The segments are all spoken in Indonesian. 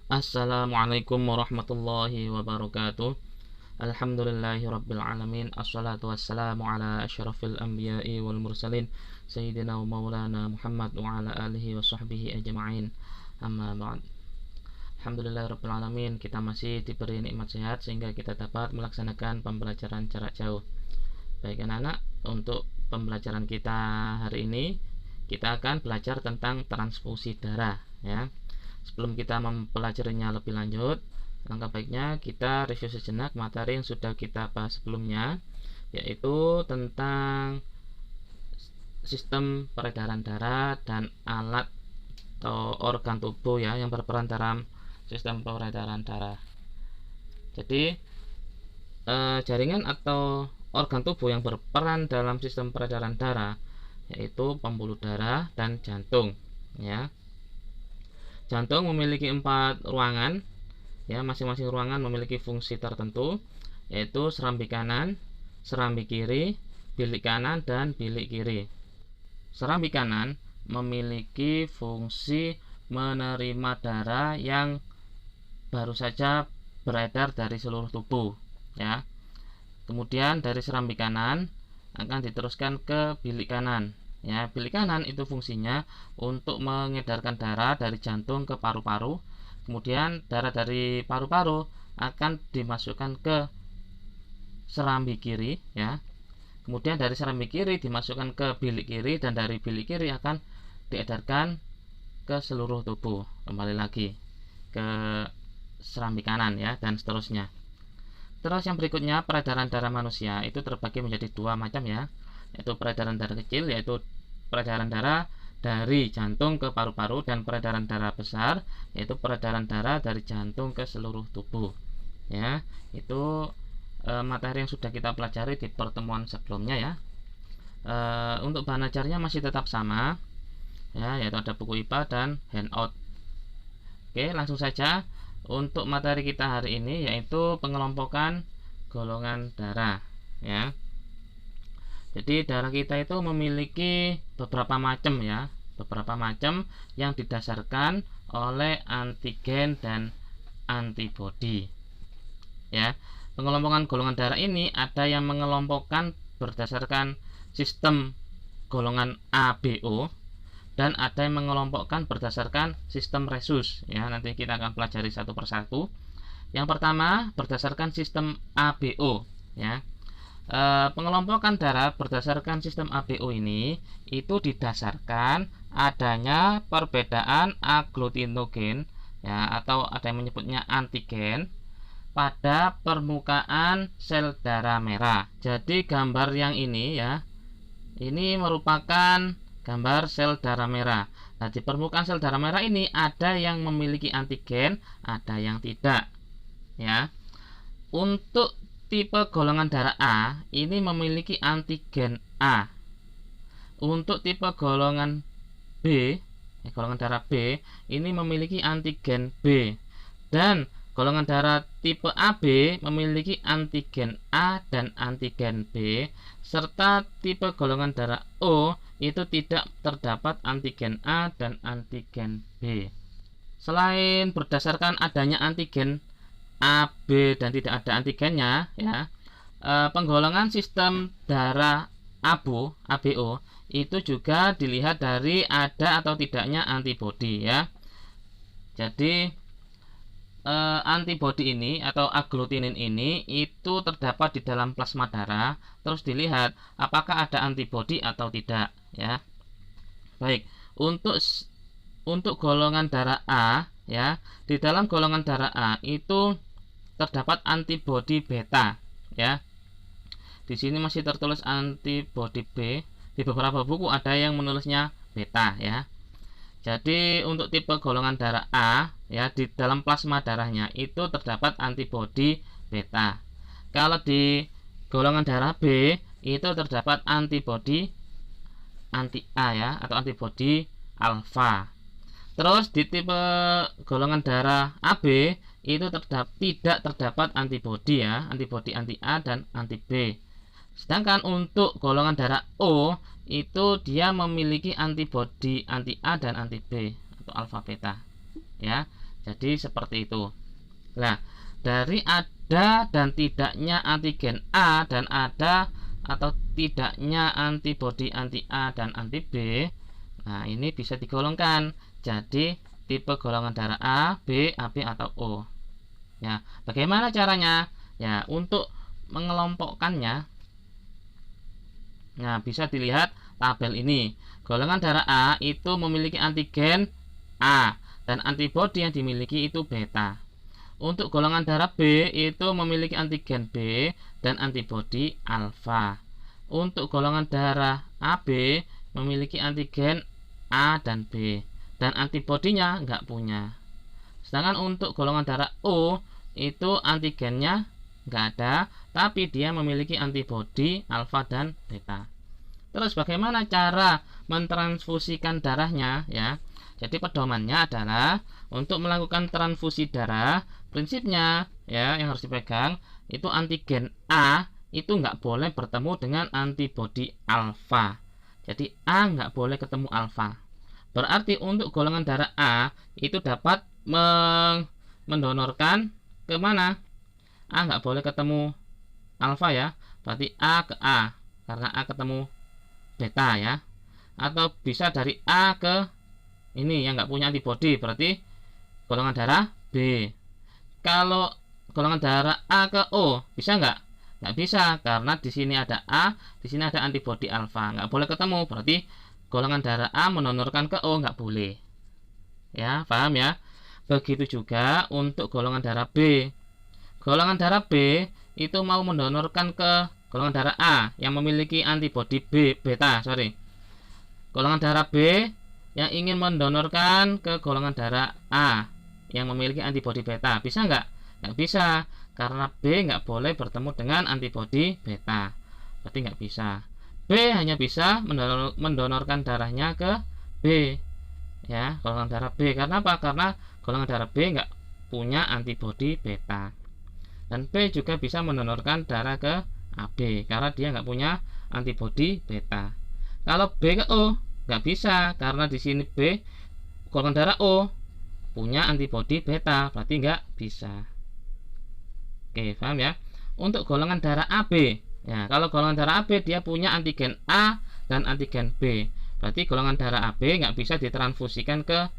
Assalamualaikum warahmatullahi wabarakatuh. Alhamdulillahirabbil alamin. Assalatu wassalamu ala asyrafil anbiya'i wal mursalin sayyidina wa maulana Muhammad wa ala alihi wa sahbihi ajma'in. Amma ba'd. Alhamdulillahirabbil alamin, kita masih diberi nikmat sehat sehingga kita dapat melaksanakan pembelajaran jarak jauh. Baik anak-anak, untuk pembelajaran kita hari ini kita akan belajar tentang transfusi darah ya. Sebelum kita mempelajarinya lebih lanjut, langkah baiknya kita review sejenak materi yang sudah kita bahas sebelumnya, yaitu tentang sistem peredaran darah dan alat atau organ tubuh ya yang berperan dalam sistem peredaran darah. Jadi jaringan atau organ tubuh yang berperan dalam sistem peredaran darah yaitu pembuluh darah dan jantung ya. Jantung memiliki 4 ruangan ya, masing-masing ruangan memiliki fungsi tertentu, yaitu serambi kanan, serambi kiri, bilik kanan, dan bilik kiri. Serambi kanan memiliki fungsi menerima darah yang baru saja beredar dari seluruh tubuh ya. Kemudian dari serambi kanan akan diteruskan ke bilik kanan ya. Bilik kanan itu fungsinya untuk mengedarkan darah dari jantung ke paru-paru. Kemudian darah dari paru-paru akan dimasukkan ke serambi kiri ya. Kemudian dari serambi kiri dimasukkan ke bilik kiri, dan dari bilik kiri akan diedarkan ke seluruh tubuh, kembali lagi ke serambi kanan ya, dan seterusnya. Terus yang berikutnya, peredaran darah manusia itu terbagi menjadi 2 macam ya, yaitu peredaran darah kecil, yaitu peredaran darah dari jantung ke paru-paru, dan peredaran darah besar yaitu peredaran darah dari jantung ke seluruh tubuh ya. Itu materi yang sudah kita pelajari di pertemuan sebelumnya ya. Untuk bahan ajarnya masih tetap sama ya, yaitu ada buku IPA dan handout. Oke, langsung saja untuk materi kita hari ini, yaitu pengelompokan golongan darah ya. Jadi darah kita itu memiliki beberapa macam ya, beberapa macam yang didasarkan oleh antigen dan antibodi ya. Pengelompokan golongan darah ini ada yang mengelompokkan berdasarkan sistem golongan ABO, dan ada yang mengelompokkan berdasarkan sistem resus ya. Nanti kita akan pelajari satu persatu. Yang pertama berdasarkan sistem ABO ya. Pengelompokan darah berdasarkan sistem ABO ini itu didasarkan adanya perbedaan agglutinogen ya, atau ada yang menyebutnya antigen pada permukaan sel darah merah. Jadi gambar yang ini ya, ini merupakan gambar sel darah merah. Nah, di permukaan sel darah merah ini ada yang memiliki antigen, ada yang tidak ya. Untuk tipe golongan darah A ini memiliki antigen A. Untuk tipe golongan B, golongan darah B ini memiliki antigen B. Dan golongan darah tipe AB memiliki antigen A dan antigen B, serta tipe golongan darah O itu tidak terdapat antigen A dan antigen B. Selain berdasarkan adanya antigen A, B, dan tidak ada antigennya ya, penggolongan sistem darah ABO itu juga dilihat dari ada atau tidaknya antibodi ya. Jadi antibodi ini atau agglutinin ini itu terdapat di dalam plasma darah, terus dilihat apakah ada antibodi atau tidak ya. Baik, untuk golongan darah A ya, di dalam golongan darah A itu terdapat antibodi beta ya. Di sini masih tertulis antibodi B, di beberapa buku ada yang menulisnya beta ya. Jadi untuk tipe golongan darah A ya, di dalam plasma darahnya itu terdapat antibodi beta. Kalau di golongan darah B itu terdapat antibodi anti A ya, atau antibodi alfa. Terus di tipe golongan darah AB itu tidak terdapat antibodi ya, antibodi anti A dan anti B. Sedangkan untuk golongan darah O itu dia memiliki antibodi anti A dan anti B atau alfa beta ya. Jadi seperti itu. Nah, dari ada dan tidaknya antigen A dan ada atau tidaknya antibodi anti A dan anti B, nah ini bisa digolongkan jadi tipe golongan darah A, B, AB atau O. Ya, bagaimana caranya? Ya, untuk mengelompokkannya, nah bisa dilihat tabel ini. Golongan darah A itu memiliki antigen A dan antibodi yang dimiliki itu beta. Untuk golongan darah B itu memiliki antigen B dan antibodi alfa. Untuk golongan darah AB memiliki antigen A dan B dan antibodinya nggak punya. Sedangkan untuk golongan darah O itu antigennya nggak ada, tapi dia memiliki antibodi alfa dan beta. Terus bagaimana cara mentransfusikan darahnya ya? Jadi pedomannya adalah untuk melakukan transfusi darah, prinsipnya ya yang harus dipegang itu antigen A itu nggak boleh bertemu dengan antibodi alfa. Jadi A nggak boleh ketemu alfa. Berarti untuk golongan darah A itu dapat mendonorkan ke mana? A nggak boleh ketemu alfa ya. Berarti A ke A karena A ketemu beta ya. Atau bisa dari A ke ini yang nggak punya antibodi, berarti golongan darah B. Kalau golongan darah A ke O bisa nggak? Nggak bisa karena di sini ada A, di sini ada antibodi alfa, nggak boleh ketemu. Berarti golongan darah A mendonorkan ke O nggak boleh. Ya, paham ya? Begitu juga untuk golongan darah B. Golongan darah B itu mau mendonorkan ke golongan darah A yang memiliki antibodi beta. Golongan darah B yang ingin mendonorkan ke golongan darah A yang memiliki antibodi beta, bisa nggak? Nggak bisa, karena B nggak boleh bertemu dengan antibodi beta, berarti nggak bisa. B hanya bisa mendonorkan darahnya ke B, ya, golongan darah B. Karena apa? Karena golongan darah B nggak punya antibodi beta. Dan B juga bisa mendonorkan darah ke AB karena dia nggak punya antibodi beta. Kalau B ke O nggak bisa karena di sini B golongan darah O punya antibodi beta, berarti nggak bisa. Oke, paham ya? Untuk golongan darah AB, ya kalau golongan darah AB dia punya antigen A dan antigen B, berarti golongan darah AB nggak bisa ditransfusikan ke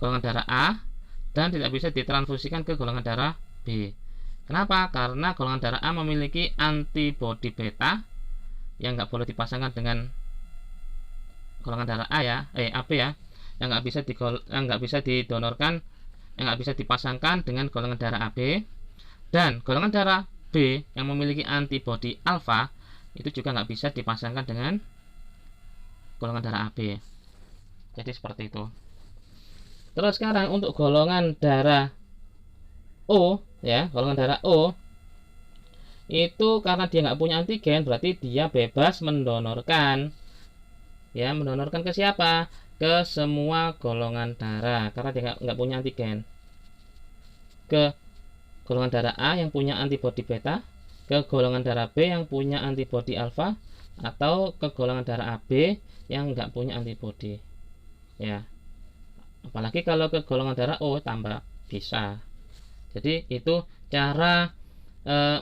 golongan darah A dan tidak bisa ditransfusikan ke golongan darah B. Kenapa? Karena golongan darah A memiliki antibodi beta yang nggak boleh dipasangkan dengan golongan darah A ya, AB ya, yang nggak bisa didonorkan, yang nggak bisa dipasangkan dengan golongan darah AB. Dan golongan darah B yang memiliki antibodi alfa itu juga nggak bisa dipasangkan dengan golongan darah AB. Jadi seperti itu. Terus sekarang untuk golongan darah O ya, golongan darah O itu karena dia nggak punya antigen, berarti dia bebas mendonorkan. Ya, mendonorkan ke siapa? Ke semua golongan darah karena dia nggak punya antigen. Ke golongan darah A yang punya antibodi beta, ke golongan darah B yang punya antibodi alfa, atau ke golongan darah AB yang nggak punya antibodi. Ya, apalagi kalau ke golongan darah O tambah bisa. Jadi itu cara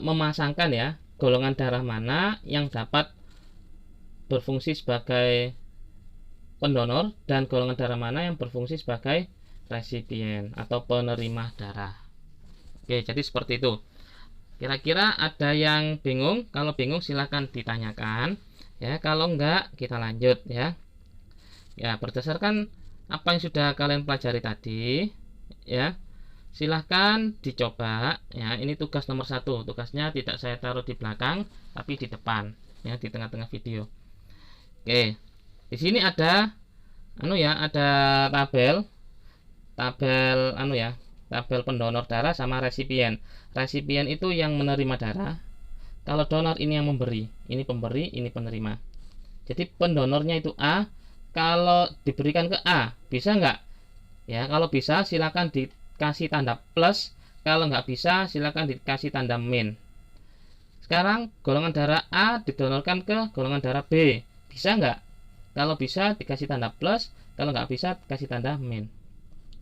memasangkan ya golongan darah mana yang dapat berfungsi sebagai pendonor dan golongan darah mana yang berfungsi sebagai resipien atau penerima darah. Oke, jadi seperti itu. Kira-kira ada yang bingung? Kalau bingung silahkan ditanyakan ya. Kalau enggak kita lanjut ya. Ya, berdasarkan apa yang sudah kalian pelajari tadi ya, silahkan dicoba ya. Ini tugas nomor 1. Tugasnya tidak saya taruh di belakang tapi di depan ya, di tengah-tengah video. Oke, di sini ada ada tabel pendonor darah sama resipien. Resipien itu yang menerima darah. Kalau donor ini yang memberi, ini pemberi, ini penerima. Jadi pendonornya itu A. Kalau diberikan ke A, bisa nggak? Ya, kalau bisa silakan dikasih tanda plus. Kalau nggak bisa silakan dikasih tanda min. Sekarang golongan darah A didonorkan ke golongan darah B. Bisa nggak? Kalau bisa dikasih tanda plus, kalau nggak bisa dikasih tanda min.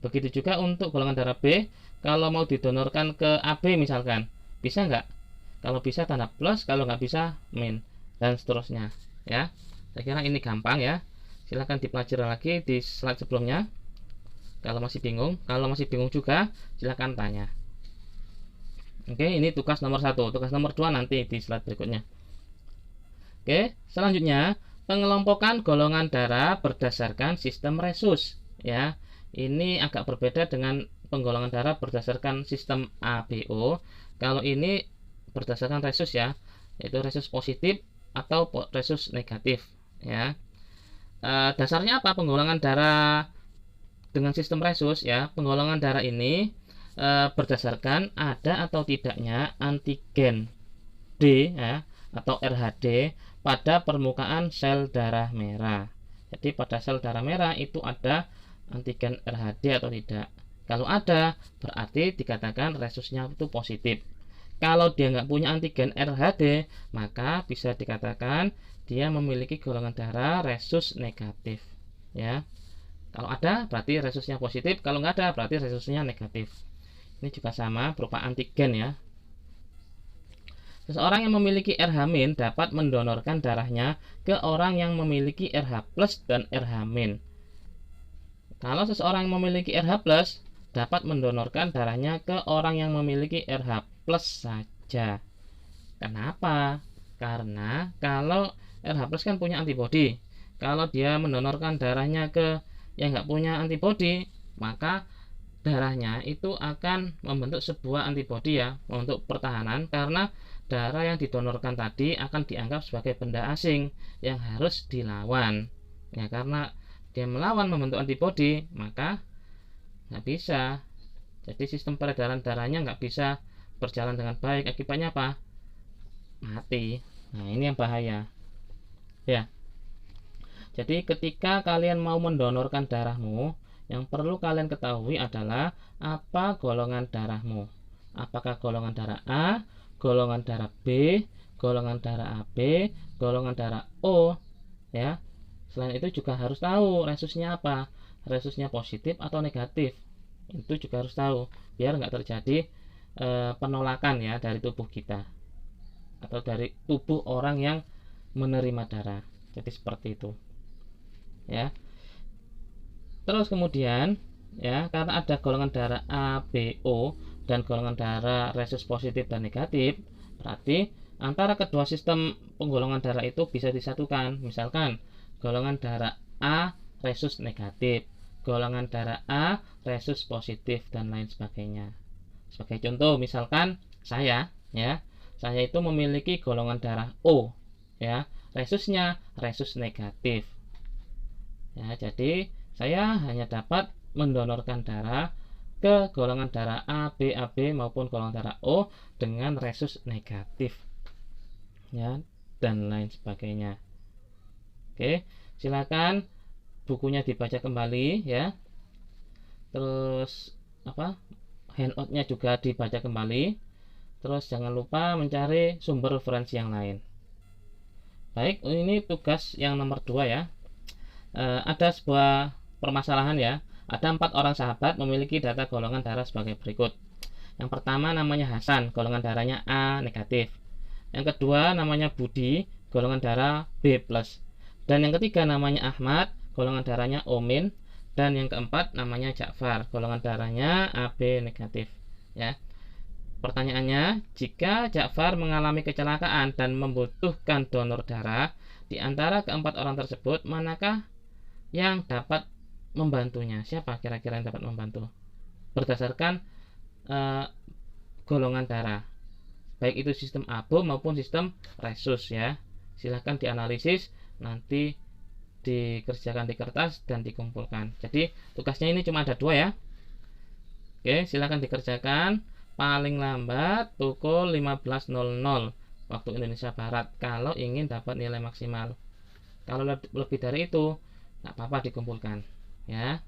Begitu juga untuk golongan darah B, kalau mau didonorkan ke AB misalkan, bisa nggak? Kalau bisa tanda plus, kalau nggak bisa min, dan seterusnya. Ya, saya kira ini gampang ya. Silahkan dipelajari lagi di slide sebelumnya. Kalau masih bingung juga silahkan tanya. Oke, ini tugas nomor 1. Tugas nomor 2 nanti di slide berikutnya. Oke, selanjutnya pengelompokan golongan darah berdasarkan sistem resus. Ya, ini agak berbeda dengan penggolongan darah berdasarkan sistem ABO. Kalau ini berdasarkan resus ya, yaitu resus positif atau resus negatif. Ya, dasarnya apa penggolongan darah dengan sistem resus? Ya, penggolongan darah ini berdasarkan ada atau tidaknya antigen D ya, atau RHD pada permukaan sel darah merah. Jadi pada sel darah merah itu ada antigen RHD atau tidak. Kalau ada, berarti dikatakan resusnya itu positif. Kalau dia nggak punya antigen RHD, maka bisa dikatakan dia memiliki golongan darah resus negatif. Ya, kalau ada berarti resusnya positif, kalau nggak ada berarti resusnya negatif. Ini juga sama berupa antigen ya. Seseorang yang memiliki RH- dapat mendonorkan darahnya ke orang yang memiliki RH+ dan RH-. Kalau seseorang yang memiliki RH+, dapat mendonorkan darahnya ke orang yang memiliki RH+ saja. Kenapa? Karena kalau RH+ kan punya antibodi. Kalau dia mendonorkan darahnya ke yang nggak punya antibodi, maka darahnya itu akan membentuk sebuah antibodi ya, membentuk pertahanan, karena darah yang didonorkan tadi akan dianggap sebagai benda asing yang harus dilawan. Ya, karena dia melawan membentuk antibodi, maka nggak bisa. Jadi sistem peredaran darahnya nggak bisa berjalan dengan baik. Akibatnya apa? Mati. Nah, ini yang bahaya. Ya. Jadi ketika kalian mau mendonorkan darahmu, yang perlu kalian ketahui adalah apa golongan darahmu. Apakah golongan darah A, golongan darah B, golongan darah AB, golongan darah O, ya. Selain itu juga harus tahu resusnya apa, resusnya positif atau negatif. Itu juga harus tahu biar nggak terjadi penolakan ya dari tubuh kita atau dari tubuh orang yang menerima darah. Jadi seperti itu, ya. Terus kemudian ya, karena ada golongan darah A, B, O dan golongan darah resus positif dan negatif, berarti antara kedua sistem penggolongan darah itu bisa disatukan. Misalkan golongan darah A resus negatif, golongan darah A resus positif dan lain sebagainya. Sebagai contoh, misalkan saya ya, saya itu memiliki golongan darah O ya, resusnya resus negatif. Ya, jadi saya hanya dapat mendonorkan darah ke golongan darah A, B, AB maupun golongan darah O dengan resus negatif, ya, dan lain sebagainya. Oke, silakan bukunya dibaca kembali ya. Terus handoutnya juga dibaca kembali. Terus jangan lupa mencari sumber referensi yang lain. Baik, ini tugas yang nomor 2 ya. Ada sebuah permasalahan ya. Ada 4 orang sahabat memiliki data golongan darah sebagai berikut. Yang pertama namanya Hasan, golongan darahnya A negatif. Yang kedua namanya Budi, golongan darah B+. Dan yang ketiga namanya Ahmad, golongan darahnya O-. Dan yang keempat namanya Ja'far, golongan darahnya AB negatif. Ya. Pertanyaannya, jika Ja'far mengalami kecelakaan dan membutuhkan donor darah, di antara keempat orang tersebut, manakah yang dapat membantunya? Siapa kira-kira yang dapat membantu? Berdasarkan golongan darah, baik itu sistem ABO maupun sistem resus ya. Silahkan dianalisis, nanti dikerjakan di kertas dan dikumpulkan. Jadi tugasnya ini cuma ada 2 ya. Oke, silahkan dikerjakan paling lambat pukul 15.00 waktu Indonesia Barat kalau ingin dapat nilai maksimal. Kalau lebih dari itu nggak apa-apa dikumpulkan ya.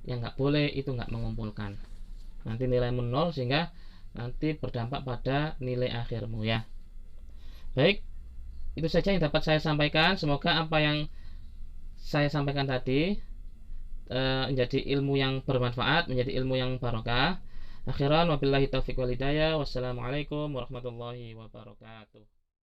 Yang nggak boleh itu nggak mengumpulkan, nanti nilaimu 0 sehingga nanti berdampak pada nilai akhirmu ya. Baik, itu saja yang dapat saya sampaikan. Semoga apa yang saya sampaikan tadi menjadi ilmu yang bermanfaat, menjadi ilmu yang barokah. Akhiran wabillahi taufiq wal hidayah. Wassalamualaikum warahmatullahi wabarakatuh.